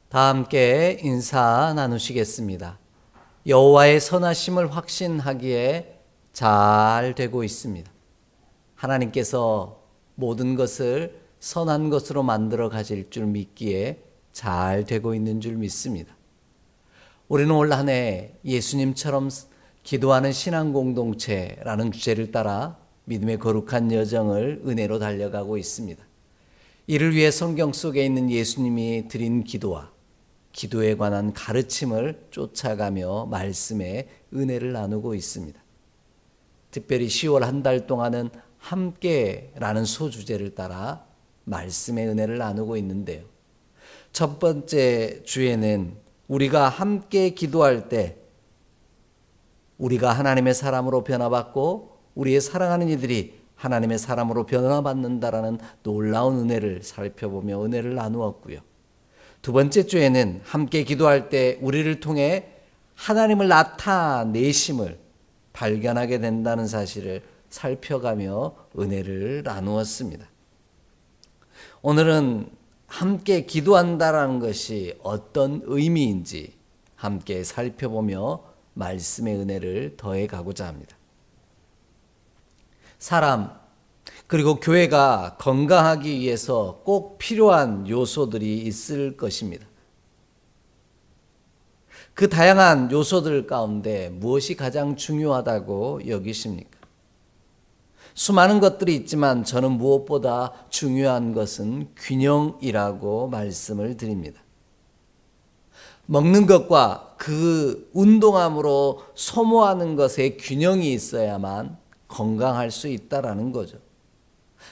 다 함께 인사 나누시겠습니다. 여호와의 선하심을 확신하기에 잘 되고 있습니다. 하나님께서 모든 것을 선한 것으로 만들어 가실 줄 믿기에 잘 되고 있는 줄 믿습니다. 우리는 올 한 해 예수님처럼 기도하는 신앙 공동체라는 주제를 따라 믿음의 거룩한 여정을 은혜로 달려가고 있습니다. 이를 위해 성경 속에 있는 예수님이 드린 기도와 기도에 관한 가르침을 쫓아가며 말씀의 은혜를 나누고 있습니다. 특별히 10월 한 달 동안은 함께라는 소주제를 따라 말씀의 은혜를 나누고 있는데요. 첫 번째 주에는 우리가 함께 기도할 때 우리가 하나님의 사람으로 변화받고 우리의 사랑하는 이들이 하나님의 사람으로 변화받는다라는 놀라운 은혜를 살펴보며 은혜를 나누었고요. 두 번째 주에는 함께 기도할 때 우리를 통해 하나님을 나타내심을 발견하게 된다는 사실을 살펴가며 은혜를 나누었습니다. 오늘은 함께 기도한다라는 것이 어떤 의미인지 함께 살펴보며 말씀의 은혜를 더해가고자 합니다. 사람 그리고 교회가 건강하기 위해서 꼭 필요한 요소들이 있을 것입니다. 그 다양한 요소들 가운데 무엇이 가장 중요하다고 여기십니까? 수많은 것들이 있지만 저는 무엇보다 중요한 것은 균형이라고 말씀을 드립니다. 먹는 것과 그 운동함으로 소모하는 것에 균형이 있어야만 건강할 수 있다라는 거죠.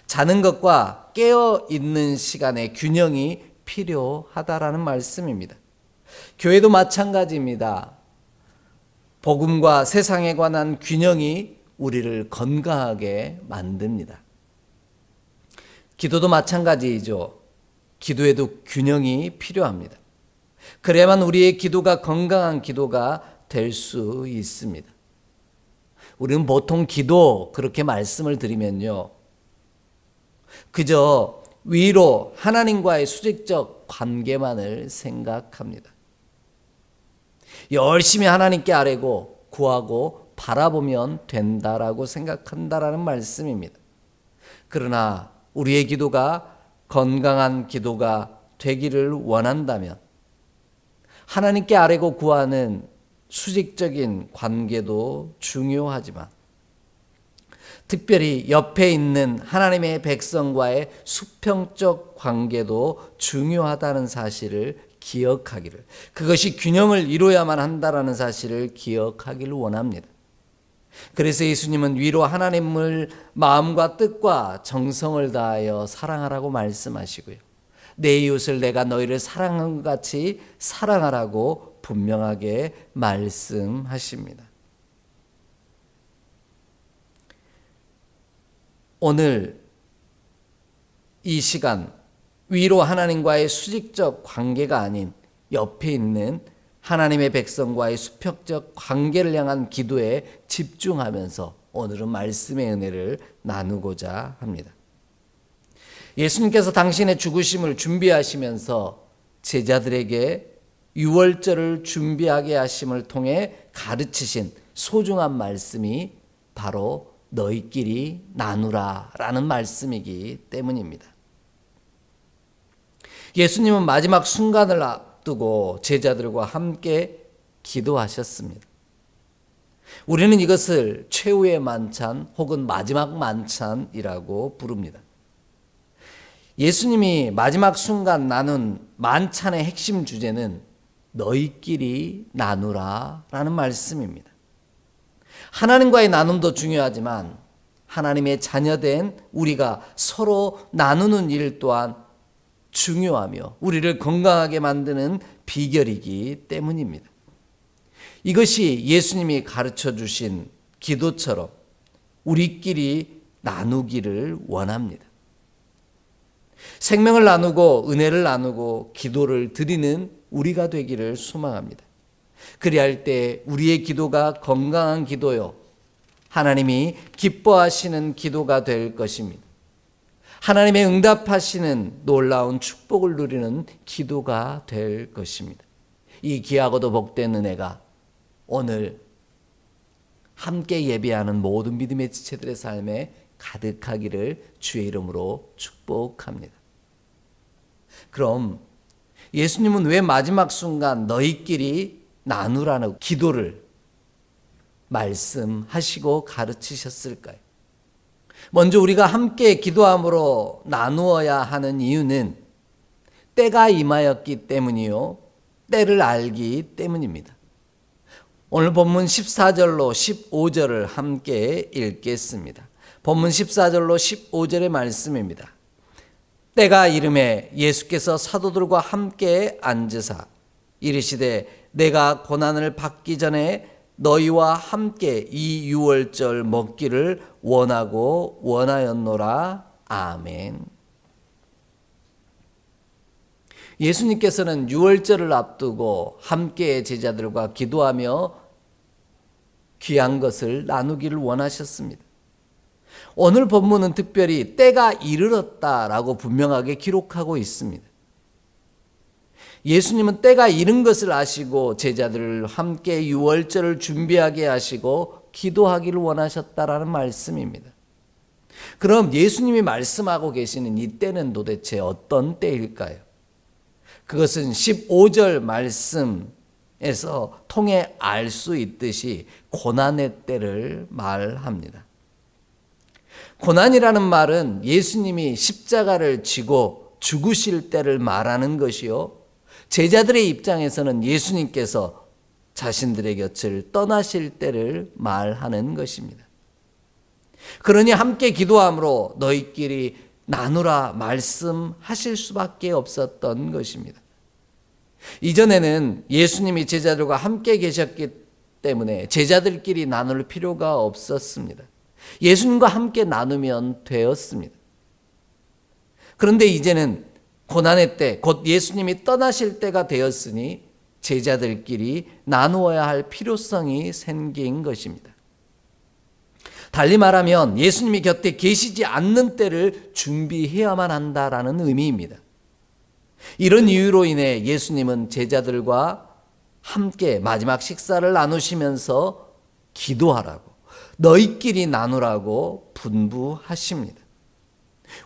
자는 것과 깨어있는 시간의 균형이 필요하다라는 말씀입니다. 교회도 마찬가지입니다. 복음과 세상에 관한 균형이 우리를 건강하게 만듭니다. 기도도 마찬가지이죠. 기도에도 균형이 필요합니다. 그래야만 우리의 기도가 건강한 기도가 될 수 있습니다. 우리는 보통 기도 그렇게 말씀을 드리면요, 그저 위로 하나님과의 수직적 관계만을 생각합니다. 열심히 하나님께 아뢰고 구하고 바라보면 된다라고 생각한다라는 말씀입니다. 그러나 우리의 기도가 건강한 기도가 되기를 원한다면 하나님께 아뢰고 구하는 수직적인 관계도 중요하지만 특별히 옆에 있는 하나님의 백성과의 수평적 관계도 중요하다는 사실을 기억하기를, 그것이 균형을 이루어야만 한다는 사실을 기억하기를 원합니다. 그래서 예수님은 위로 하나님을 마음과 뜻과 정성을 다하여 사랑하라고 말씀하시고요, 내 이웃을 내가 너희를 사랑한 것 같이 사랑하라고 분명하게 말씀하십니다. 오늘 이 시간 위로 하나님과의 수직적 관계가 아닌 옆에 있는 하나님의 백성과의 수평적 관계를 향한 기도에 집중하면서 오늘은 말씀의 은혜를 나누고자 합니다. 예수님께서 당신의 죽으심을 준비하시면서 제자들에게 유월절을 준비하게 하심을 통해 가르치신 소중한 말씀이 바로 너희끼리 나누라 라는 말씀이기 때문입니다. 예수님은 마지막 순간을 앞두고 제자들과 함께 기도하셨습니다. 우리는 이것을 최후의 만찬 혹은 마지막 만찬이라고 부릅니다. 예수님이 마지막 순간 나눈 만찬의 핵심 주제는 너희끼리 나누라 라는 말씀입니다. 하나님과의 나눔도 중요하지만 하나님의 자녀된 우리가 서로 나누는 일 또한 중요하며 우리를 건강하게 만드는 비결이기 때문입니다. 이것이 예수님이 가르쳐 주신 기도처럼 우리끼리 나누기를 원합니다. 생명을 나누고 은혜를 나누고 기도를 드리는 우리가 되기를 소망합니다. 그리할 때 우리의 기도가 건강한 기도요, 하나님이 기뻐하시는 기도가 될 것입니다. 하나님의 응답하시는 놀라운 축복을 누리는 기도가 될 것입니다. 이 귀하고도 복된 은혜가 오늘 함께 예배하는 모든 믿음의 지체들의 삶에 가득하기를 주의 이름으로 축복합니다. 그럼 예수님은 왜 마지막 순간 너희끼리 나누라는 기도를 말씀하시고 가르치셨을까요? 먼저 우리가 함께 기도함으로 나누어야 하는 이유는 때가 임하였기 때문이요, 때를 알기 때문입니다. 오늘 본문 14절로 15절을 함께 읽겠습니다. 본문 14절로 15절의 말씀입니다. 때가 이름에 예수께서 사도들과 함께 앉으사 이르시되 내가 고난을 받기 전에 너희와 함께 이 유월절 먹기를 원하고 원하였노라. 아멘. 예수님께서는 유월절을 앞두고 함께 제자들과 기도하며 귀한 것을 나누기를 원하셨습니다. 오늘 본문은 특별히 때가 이르렀다라고 분명하게 기록하고 있습니다. 예수님은 때가 이른 것을 아시고 제자들을 함께 유월절을 준비하게 하시고 기도하기를 원하셨다라는 말씀입니다. 그럼 예수님이 말씀하고 계시는 이 때는 도대체 어떤 때일까요? 그것은 15절 말씀에서 통해 알 수 있듯이 고난의 때를 말합니다. 고난이라는 말은 예수님이 십자가를 지고 죽으실 때를 말하는 것이요, 제자들의 입장에서는 예수님께서 자신들의 곁을 떠나실 때를 말하는 것입니다. 그러니 함께 기도함으로 너희끼리 나누라 말씀하실 수밖에 없었던 것입니다. 이전에는 예수님이 제자들과 함께 계셨기 때문에 제자들끼리 나눌 필요가 없었습니다. 예수님과 함께 나누면 되었습니다. 그런데 이제는 고난의 때, 곧 예수님이 떠나실 때가 되었으니 제자들끼리 나누어야 할 필요성이 생긴 것입니다. 달리 말하면 예수님이 곁에 계시지 않는 때를 준비해야만 한다라는 의미입니다. 이런 이유로 인해 예수님은 제자들과 함께 마지막 식사를 나누시면서 기도하라고, 너희끼리 나누라고 분부하십니다.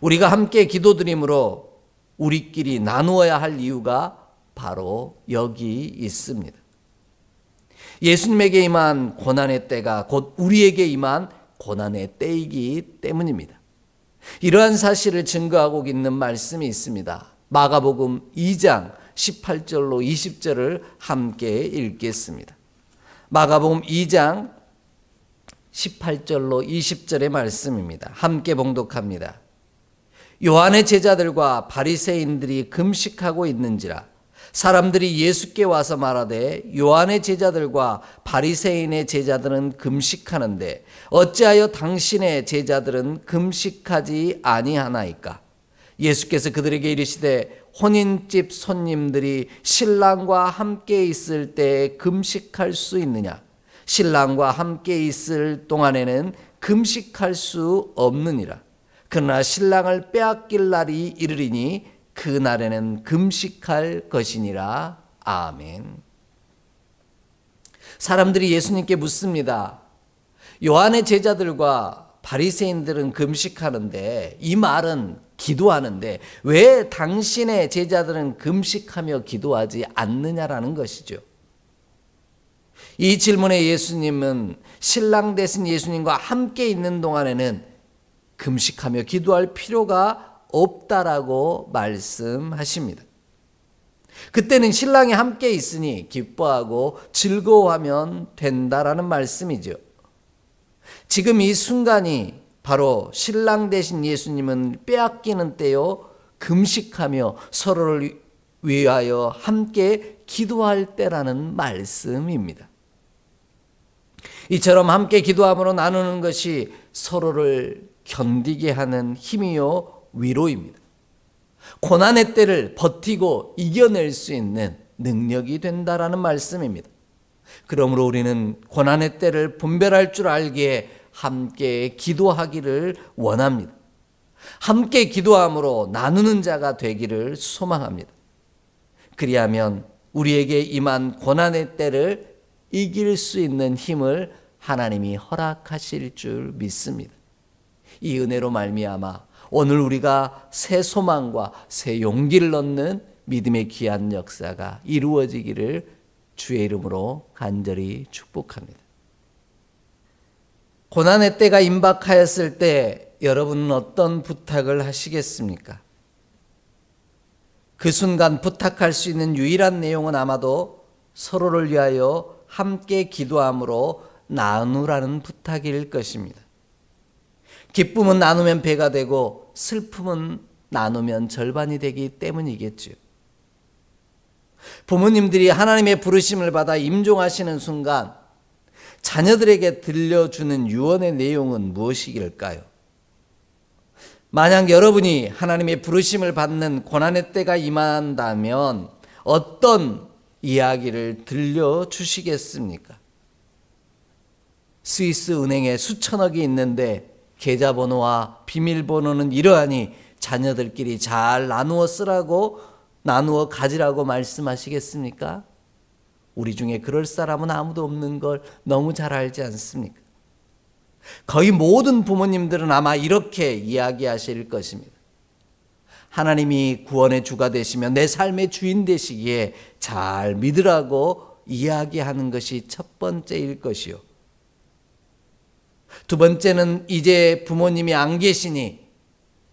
우리가 함께 기도드림으로 우리끼리 나누어야 할 이유가 바로 여기 있습니다. 예수님에게 임한 고난의 때가 곧 우리에게 임한 고난의 때이기 때문입니다. 이러한 사실을 증거하고 있는 말씀이 있습니다. 마가복음 2장 18절로 20절을 함께 읽겠습니다. 마가복음 2장 18절로 20절의 말씀입니다. 함께 봉독합니다. 요한의 제자들과 바리새인들이 금식하고 있는지라 사람들이 예수께 와서 말하되 요한의 제자들과 바리새인의 제자들은 금식하는데 어찌하여 당신의 제자들은 금식하지 아니하나이까? 예수께서 그들에게 이르시되 혼인집 손님들이 신랑과 함께 있을 때 금식할 수 있느냐? 신랑과 함께 있을 동안에는 금식할 수 없느니라. 그러나 신랑을 빼앗길 날이 이르리니 그 날에는 금식할 것이니라. 아멘. 사람들이 예수님께 묻습니다. 요한의 제자들과 바리새인들은 금식하는데, 이 말은 기도하는데 왜 당신의 제자들은 금식하며 기도하지 않느냐라는 것이죠. 이 질문에 예수님은 신랑 되신 예수님과 함께 있는 동안에는 금식하며 기도할 필요가 없다라고 말씀하십니다. 그때는 신랑이 함께 있으니 기뻐하고 즐거워하면 된다라는 말씀이죠. 지금 이 순간이 바로 신랑 되신 예수님은 빼앗기는 때요, 금식하며 서로를 위하여 함께 기도할 때라는 말씀입니다. 이처럼 함께 기도함으로 나누는 것이 서로를 견디게 하는 힘이요 위로입니다. 고난의 때를 버티고 이겨낼 수 있는 능력이 된다라는 말씀입니다. 그러므로 우리는 고난의 때를 분별할 줄 알기에 함께 기도하기를 원합니다. 함께 기도함으로 나누는 자가 되기를 소망합니다. 그리하면 우리에게 임한 고난의 때를 이길 수 있는 힘을 하나님이 허락하실 줄 믿습니다. 이 은혜로 말미암아 오늘 우리가 새 소망과 새 용기를 얻는 믿음의 귀한 역사가 이루어지기를 주의 이름으로 간절히 축복합니다. 고난의 때가 임박하였을 때 여러분은 어떤 부탁을 하시겠습니까? 그 순간 부탁할 수 있는 유일한 내용은 아마도 서로를 위하여 함께 기도함으로 나누라는 부탁일 것입니다. 기쁨은 나누면 배가 되고 슬픔은 나누면 절반이 되기 때문이겠죠. 부모님들이 하나님의 부르심을 받아 임종하시는 순간 자녀들에게 들려주는 유언의 내용은 무엇이길까요? 만약 여러분이 하나님의 부르심을 받는 고난의 때가 임한다면 어떤 이야기를 들려주시겠습니까? 스위스 은행에 수천억이 있는데 계좌번호와 비밀번호는 이러하니 자녀들끼리 잘 나누어 쓰라고, 나누어 가지라고 말씀하시겠습니까? 우리 중에 그럴 사람은 아무도 없는 걸 너무 잘 알지 않습니까? 거의 모든 부모님들은 아마 이렇게 이야기하실 것입니다. 하나님이 구원의 주가 되시며 내 삶의 주인 되시기에 잘 믿으라고 이야기하는 것이 첫 번째일 것이요. 두 번째는 이제 부모님이 안 계시니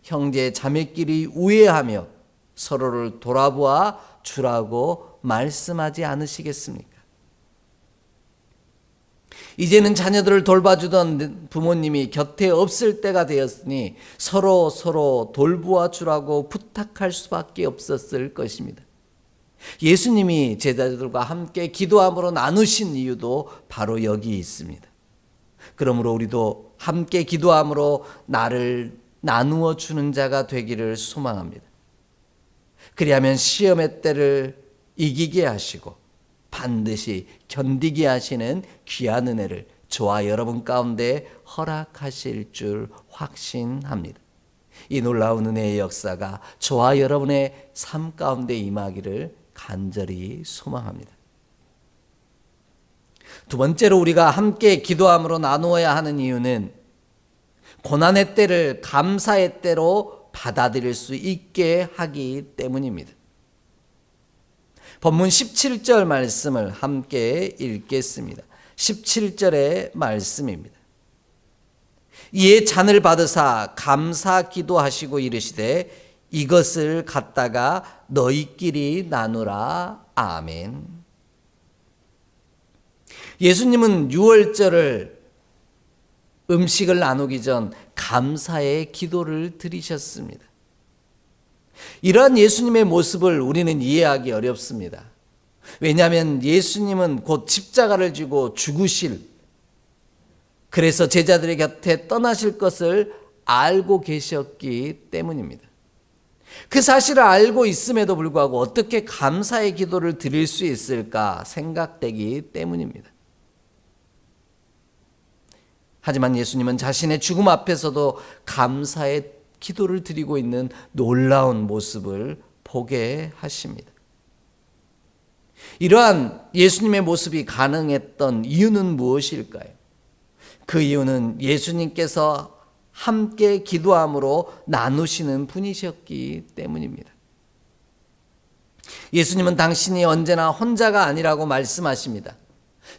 형제 자매끼리 우애하며 서로를 돌아보아 주라고 말씀하지 않으시겠습니까? 이제는 자녀들을 돌봐주던 부모님이 곁에 없을 때가 되었으니 서로 돌보아 주라고 부탁할 수밖에 없었을 것입니다. 예수님이 제자들과 함께 기도함으로 나누신 이유도 바로 여기 있습니다. 그러므로 우리도 함께 기도함으로 나를 나누어 주는 자가 되기를 소망합니다. 그리하면 시험의 때를 이기게 하시고 반드시 견디게 하시는 귀한 은혜를 저와 여러분 가운데 허락하실 줄 확신합니다. 이 놀라운 은혜의 역사가 저와 여러분의 삶 가운데 임하기를 간절히 소망합니다. 두 번째로 우리가 함께 기도함으로 나누어야 하는 이유는 고난의 때를 감사의 때로 받아들일 수 있게 하기 때문입니다. 본문 17절 말씀을 함께 읽겠습니다. 17절의 말씀입니다. 이에 잔을 받으사 감사 기도하시고 이르시되 이것을 갖다가 너희끼리 나누라. 아멘. 예수님은 유월절을 음식을 나누기 전 감사의 기도를 드리셨습니다. 이러한 예수님의 모습을 우리는 이해하기 어렵습니다. 왜냐하면 예수님은 곧 십자가를 지고 죽으실, 그래서 제자들의 곁에 떠나실 것을 알고 계셨기 때문입니다. 그 사실을 알고 있음에도 불구하고 어떻게 감사의 기도를 드릴 수 있을까 생각되기 때문입니다. 하지만 예수님은 자신의 죽음 앞에서도 감사의 기도를 드리고 있는 놀라운 모습을 보게 하십니다. 이러한 예수님의 모습이 가능했던 이유는 무엇일까요? 그 이유는 예수님께서 함께 기도함으로 나누시는 분이셨기 때문입니다. 예수님은 당신이 언제나 혼자가 아니라고 말씀하십니다.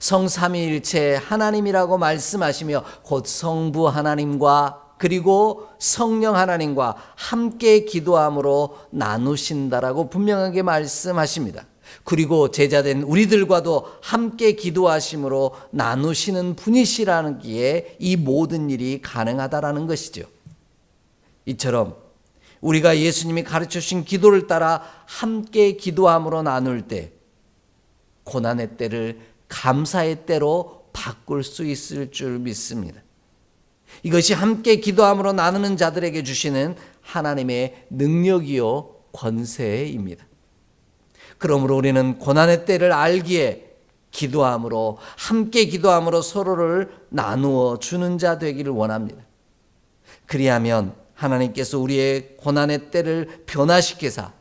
성삼위일체 하나님이라고 말씀하시며 곧 성부 하나님과 그리고 성령 하나님과 함께 기도함으로 나누신다라고 분명하게 말씀하십니다. 그리고 제자된 우리들과도 함께 기도하심으로 나누시는 분이시라는 기에 이 모든 일이 가능하다라는 것이죠. 이처럼 우리가 예수님이 가르쳐 주신 기도를 따라 함께 기도함으로 나눌 때 고난의 때를 감사의 때로 바꿀 수 있을 줄 믿습니다. 이것이 함께 기도함으로 나누는 자들에게 주시는 하나님의 능력이요 권세입니다. 그러므로 우리는 고난의 때를 알기에 기도함으로, 함께 기도함으로 서로를 나누어 주는 자 되기를 원합니다. 그리하면 하나님께서 우리의 고난의 때를 변화시키사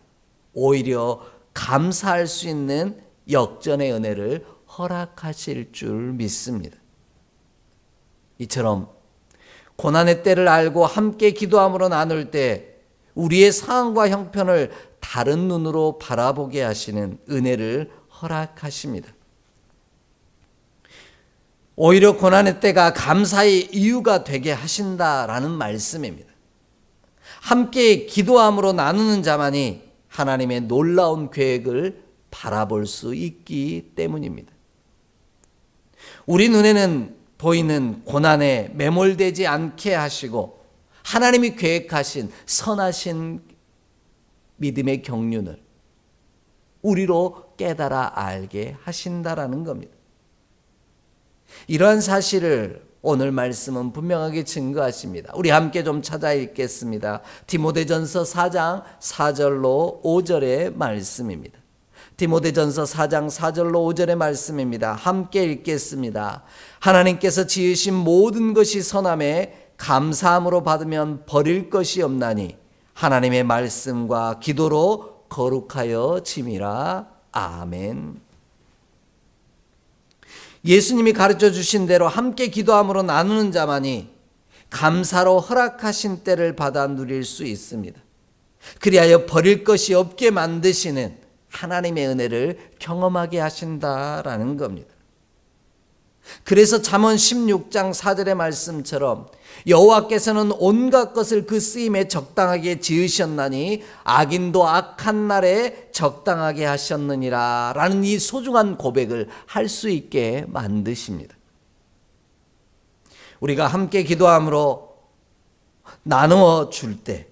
오히려 감사할 수 있는 역전의 은혜를 허락하실 줄 믿습니다. 이처럼 고난의 때를 알고 함께 기도함으로 나눌 때 우리의 상황과 형편을 다른 눈으로 바라보게 하시는 은혜를 허락하십니다. 오히려 고난의 때가 감사의 이유가 되게 하신다라는 말씀입니다. 함께 기도함으로 나누는 자만이 하나님의 놀라운 계획을 바라볼 수 있기 때문입니다. 우리 눈에는 보이는 고난에 매몰되지 않게 하시고 하나님이 계획하신 선하신 믿음의 경륜을 우리로 깨달아 알게 하신다라는 겁니다. 이러한 사실을 오늘 말씀은 분명하게 증거하십니다. 우리 함께 좀 찾아 읽겠습니다. 디모데전서 4장 4절로 5절의 말씀입니다. 디모데전서 4장 4절로 5절의 말씀입니다. 함께 읽겠습니다. 하나님께서 지으신 모든 것이 선함에 감사함으로 받으면 버릴 것이 없나니 하나님의 말씀과 기도로 거룩하여 짐이라. 아멘. 예수님이 가르쳐 주신 대로 함께 기도함으로 나누는 자만이 감사로 허락하신 때를 받아 누릴 수 있습니다. 그리하여 버릴 것이 없게 만드시는 하나님의 은혜를 경험하게 하신다라는 겁니다. 그래서 잠언 16장 4절의 말씀처럼 여호와께서는 온갖 것을 그 쓰임에 적당하게 지으셨나니 악인도 악한 날에 적당하게 하셨느니라 라는 이 소중한 고백을 할 수 있게 만드십니다. 우리가 함께 기도함으로 나누어 줄 때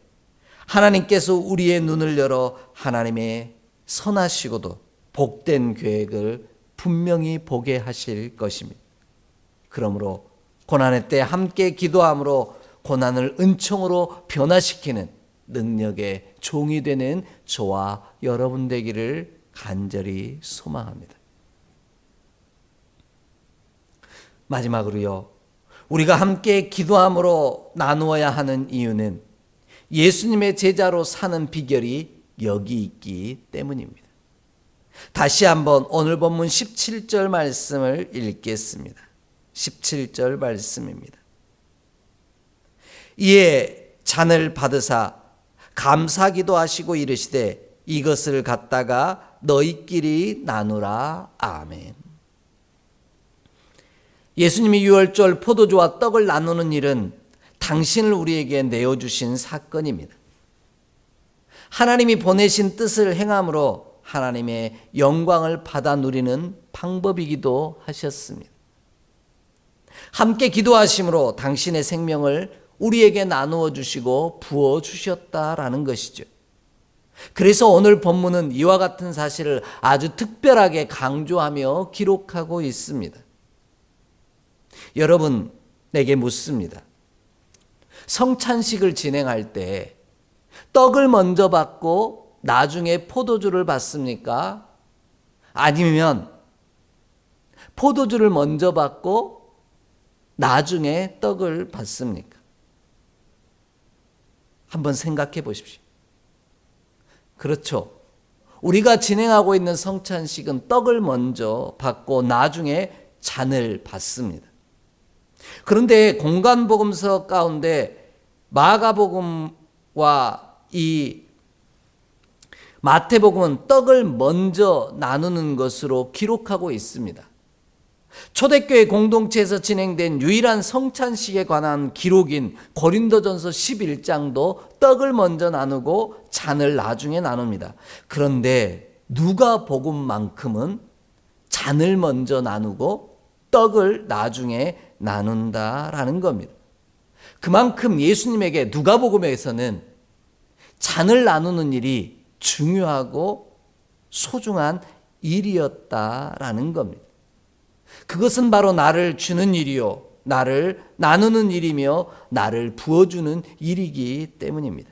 하나님께서 우리의 눈을 열어 하나님의 선하시고도 복된 계획을 분명히 보게 하실 것입니다. 그러므로 고난의 때 함께 기도함으로 고난을 은총으로 변화시키는 능력의 종이 되는 저와 여러분 되기를 간절히 소망합니다. 마지막으로요, 우리가 함께 기도함으로 나누어야 하는 이유는 예수님의 제자로 사는 비결이 여기 있기 때문입니다. 다시 한번 오늘 본문 17절 말씀을 읽겠습니다. 17절 말씀입니다. 이에 잔을 받으사 감사기도 하시고 이르시되 이것을 갖다가 너희끼리 나누라. 아멘. 예수님이 유월절 포도주와 떡을 나누는 일은 당신을 우리에게 내어주신 사건입니다. 하나님이 보내신 뜻을 행함으로 하나님의 영광을 받아 누리는 방법이기도 하셨습니다. 함께 기도하심으로 당신의 생명을 우리에게 나누어 주시고 부어 주셨다라는 것이죠. 그래서 오늘 본문은 이와 같은 사실을 아주 특별하게 강조하며 기록하고 있습니다. 여러분, 내게 묻습니다. 성찬식을 진행할 때 떡을 먼저 받고 나중에 포도주를 받습니까? 아니면 포도주를 먼저 받고 나중에 떡을 받습니까? 한번 생각해 보십시오. 그렇죠. 우리가 진행하고 있는 성찬식은 떡을 먼저 받고 나중에 잔을 받습니다. 그런데 공관복음서 가운데 마가복음과 이 마태복음은 떡을 먼저 나누는 것으로 기록하고 있습니다. 초대교회 공동체에서 진행된 유일한 성찬식에 관한 기록인 고린도전서 11장도 떡을 먼저 나누고 잔을 나중에 나눕니다. 그런데 누가복음만큼은 잔을 먼저 나누고 떡을 나중에 나눈다라는 겁니다. 그만큼 예수님에게 누가복음에서는 잔을 나누는 일이 중요하고 소중한 일이었다라는 겁니다. 그것은 바로 나를 주는 일이요, 나를 나누는 일이며 나를 부어주는 일이기 때문입니다.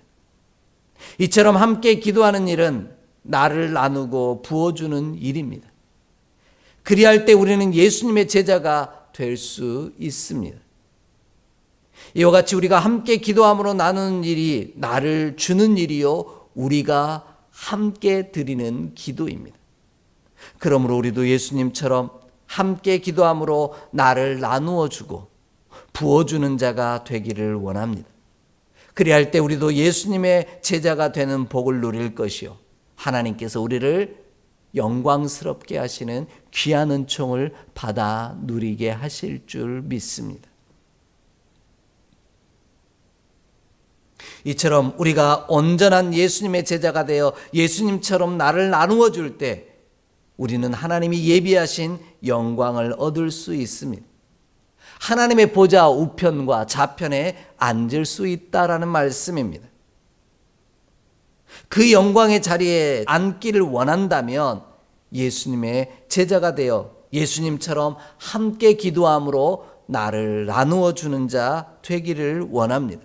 이처럼 함께 기도하는 일은 나를 나누고 부어주는 일입니다. 그리할 때 우리는 예수님의 제자가 될 수 있습니다. 이와 같이 우리가 함께 기도함으로 나누는 일이 나를 주는 일이요 우리가 함께 드리는 기도입니다. 그러므로 우리도 예수님처럼 함께 기도함으로 나를 나누어 주고 부어주는 자가 되기를 원합니다. 그리할 때 우리도 예수님의 제자가 되는 복을 누릴 것이요 하나님께서 우리를 영광스럽게 하시는 귀한 은총을 받아 누리게 하실 줄 믿습니다. 이처럼 우리가 온전한 예수님의 제자가 되어 예수님처럼 나를 나누어 줄 때 우리는 하나님이 예비하신 영광을 얻을 수 있습니다. 하나님의 보좌 우편과 좌편에 앉을 수 있다라는 말씀입니다. 그 영광의 자리에 앉기를 원한다면 예수님의 제자가 되어 예수님처럼 함께 기도함으로 나를 나누어 주는 자 되기를 원합니다.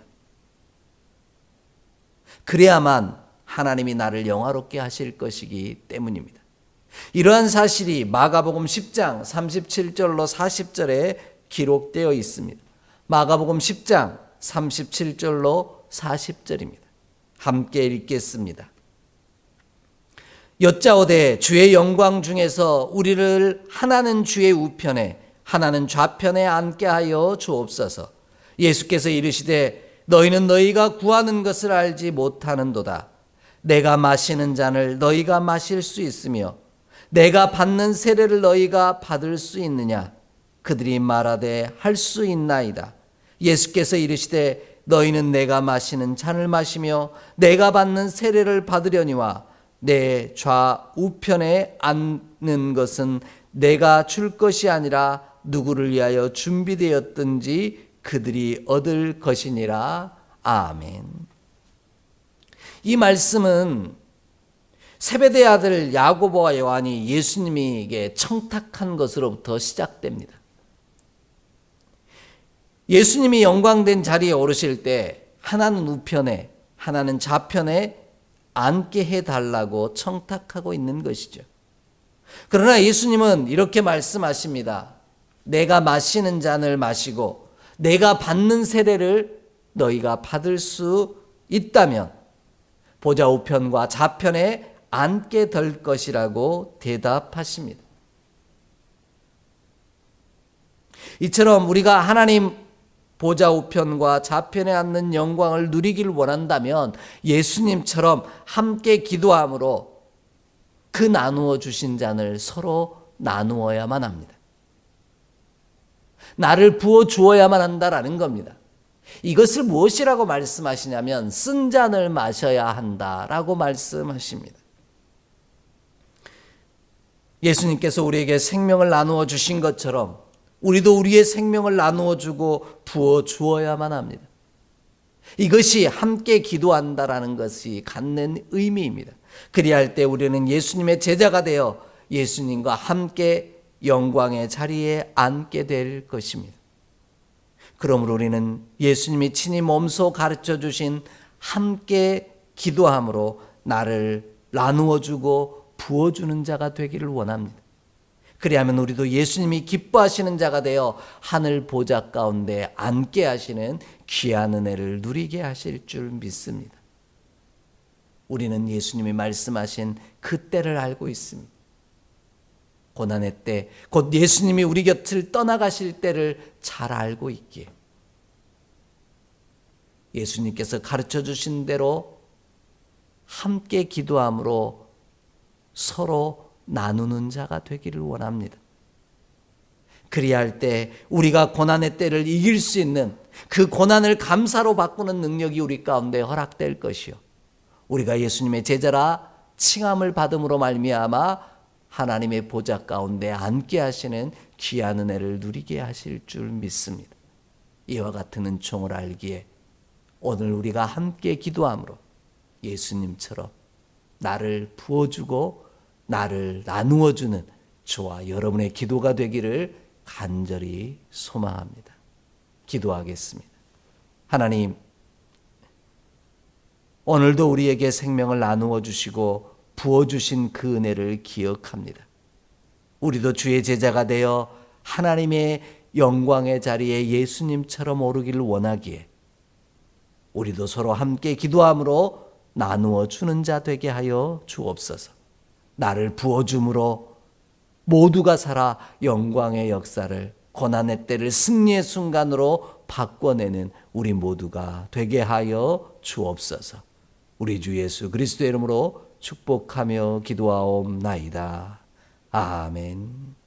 그래야만 하나님이 나를 영화롭게 하실 것이기 때문입니다. 이러한 사실이 마가복음 10장 37절로 40절에 기록되어 있습니다. 마가복음 10장 37절로 40절입니다. 함께 읽겠습니다. 여짜오되 주의 영광 중에서 우리를 하나는 주의 우편에 하나는 좌편에 앉게 하여 주옵소서. 예수께서 이르시되 너희는 너희가 구하는 것을 알지 못하는도다. 내가 마시는 잔을 너희가 마실 수 있으며 내가 받는 세례를 너희가 받을 수 있느냐? 그들이 말하되 할 수 있나이다. 예수께서 이르시되 너희는 내가 마시는 잔을 마시며 내가 받는 세례를 받으려니와 내 좌우편에 앉는 것은 내가 줄 것이 아니라 누구를 위하여 준비되었든지 그들이 얻을 것이니라. 아멘. 이 말씀은 세베대의 아들 야고보와 요한이 예수님에게 청탁한 것으로부터 시작됩니다. 예수님이 영광된 자리에 오르실 때 하나는 우편에 하나는 좌편에 앉게 해달라고 청탁하고 있는 것이죠. 그러나 예수님은 이렇게 말씀하십니다. 내가 마시는 잔을 마시고 내가 받는 세례를 너희가 받을 수 있다면 보좌 우편과 좌편에 앉게 될 것이라고 대답하십니다. 이처럼 우리가 하나님 보좌 우편과 좌편에 앉는 영광을 누리기를 원한다면 예수님처럼 함께 기도함으로 그 나누어 주신 잔을 서로 나누어야만 합니다. 나를 부어 주어야만 한다라는 겁니다. 이것을 무엇이라고 말씀하시냐면 쓴 잔을 마셔야 한다라고 말씀하십니다. 예수님께서 우리에게 생명을 나누어 주신 것처럼 우리도 우리의 생명을 나누어 주고 부어 주어야만 합니다. 이것이 함께 기도한다라는 것이 갖는 의미입니다. 그리할 때 우리는 예수님의 제자가 되어 예수님과 함께 영광의 자리에 앉게 될 것입니다. 그러므로 우리는 예수님이 친히 몸소 가르쳐 주신 함께 기도함으로 나를 나누어 주고 부어주는 자가 되기를 원합니다. 그리하면 우리도 예수님이 기뻐하시는 자가 되어 하늘 보좌 가운데 앉게 하시는 귀한 은혜를 누리게 하실 줄 믿습니다. 우리는 예수님이 말씀하신 그 때를 알고 있습니다. 고난의 때, 곧 예수님이 우리 곁을 떠나가실 때를 잘 알고 있기에 예수님께서 가르쳐 주신 대로 함께 기도함으로 서로 나누는 자가 되기를 원합니다. 그리할 때 우리가 고난의 때를 이길 수 있는 그 고난을 감사로 바꾸는 능력이 우리 가운데 허락될 것이요 우리가 예수님의 제자라 칭함을 받음으로 말미암아 하나님의 보좌 가운데 앉게 하시는 귀한 은혜를 누리게 하실 줄 믿습니다. 이와 같은 은총을 알기에 오늘 우리가 함께 기도함으로 예수님처럼 나를 부어주고 나를 나누어주는 저와 여러분의 기도가 되기를 간절히 소망합니다. 기도하겠습니다. 하나님, 오늘도 우리에게 생명을 나누어 주시고 부어주신 그 은혜를 기억합니다. 우리도 주의 제자가 되어 하나님의 영광의 자리에 예수님처럼 오르기를 원하기에 우리도 서로 함께 기도함으로 나누어 주는 자 되게 하여 주옵소서. 나를 부어줌으로 모두가 살아 영광의 역사를, 고난의 때를 승리의 순간으로 바꿔내는 우리 모두가 되게 하여 주옵소서. 우리 주 예수 그리스도의 이름으로 축복하며 기도하옵나이다. 아멘.